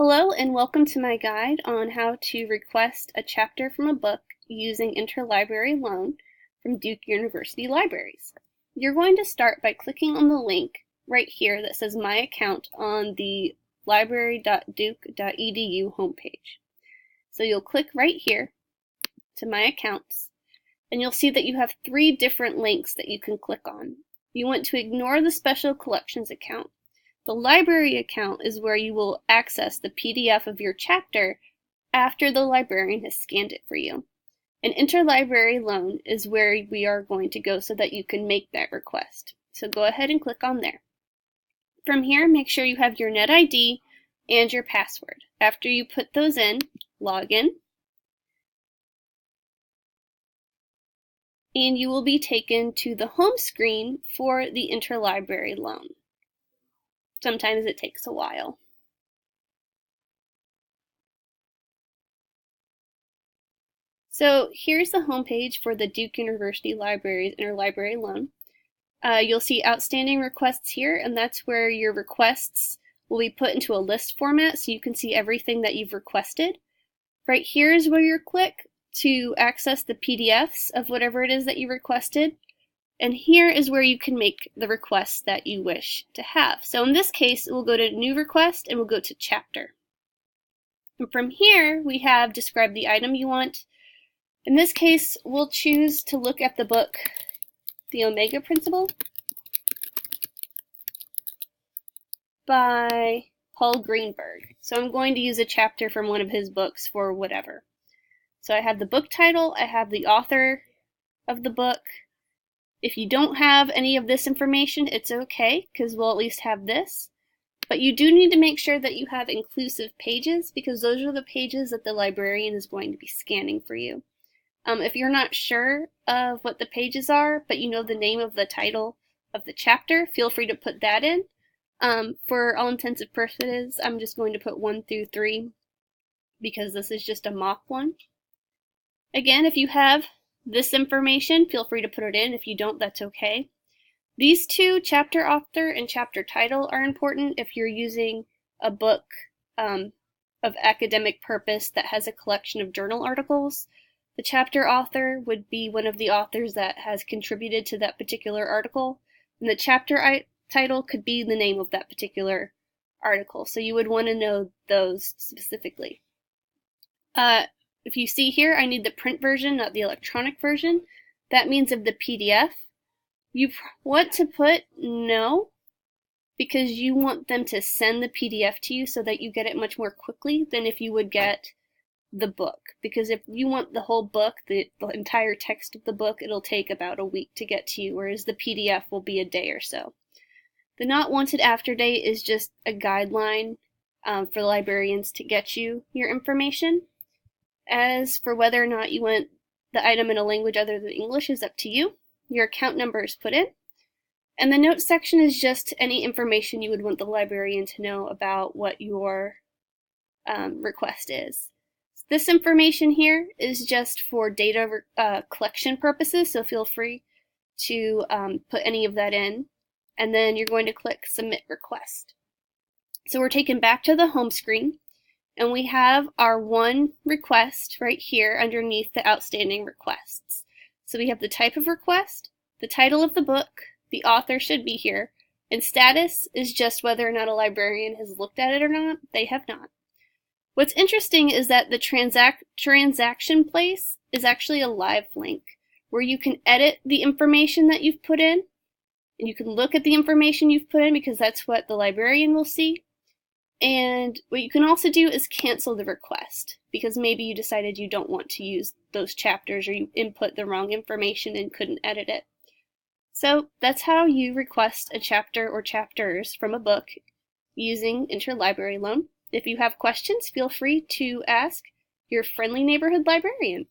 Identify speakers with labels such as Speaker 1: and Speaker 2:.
Speaker 1: Hello and welcome to my guide on how to request a chapter from a book using interlibrary loan from Duke University Libraries. You're going to start by clicking on the link right here that says My Account on the library.duke.edu homepage. So you'll click right here to My Accounts, and you'll see that you have three different links that you can click on. You want to ignore the Special Collections account. The library account is where you will access the PDF of your chapter after the librarian has scanned it for you. An interlibrary loan is where we are going to go so that you can make that request. So go ahead and click on there. From here, make sure you have your NetID and your password. After you put those in, log in, and you will be taken to the home screen for the interlibrary loan. Sometimes it takes a while. So here's the homepage for the Duke University Libraries Interlibrary Loan. You'll see outstanding requests here, and that's where your requests will be put into a list format so you can see everything that you've requested. Right here is where you click to access the PDFs of whatever it is that you requested. And here is where you can make the requests that you wish to have. So in this case, we'll go to New Request and we'll go to Chapter. And from here, we have describe the item you want. In this case, we'll choose to look at the book, The Omega Principle by Paul Greenberg. So I'm going to use a chapter from one of his books for whatever. So I have the book title, I have the author of the book. If you don't have any of this information, it's okay, because we'll at least have this. But you do need to make sure that you have inclusive pages, because those are the pages that the librarian is going to be scanning for you. If you're not sure of what the pages are, but you know the name of the title of the chapter, feel free to put that in. For all intents and purposes, I'm just going to put 1 through 3, because this is just a mock one. Again, if you have this information, feel free to put it in. If you don't, that's okay. These two, chapter author and chapter title, are important if you're using a book of academic purpose that has a collection of journal articles. The chapter author would be one of the authors that has contributed to that particular article, and the chapter title could be the name of that particular article. So you would want to know those specifically. If you see here, I need the print version, not the electronic version. That means of the PDF. You want to put no, because you want them to send the PDF to you so that you get it much more quickly than if you would get the book. Because if you want the whole book, the entire text of the book, it'll take about a week to get to you, whereas the PDF will be a day or so. The not wanted after date is just a guideline for librarians to get you your information. As for whether or not you want the item in a language other than English is up to you. Your account number is put in. And the notes section is just any information you would want the librarian to know about what your request is. This information here is just for data collection purposes, so feel free to put any of that in. And then you're going to click Submit Request. So we're taken back to the home screen. And we have our one request right here underneath the outstanding requests. So we have the type of request, the title of the book, the author should be here, and status is just whether or not a librarian has looked at it or not. They have not. What's interesting is that the transaction place is actually a live link where you can edit the information that you've put in, and you can look at the information you've put in because that's what the librarian will see. And what you can also do is cancel the request because maybe you decided you don't want to use those chapters or you input the wrong information and couldn't edit it. So that's how you request a chapter or chapters from a book using interlibrary loan. If you have questions, feel free to ask your friendly neighborhood librarian.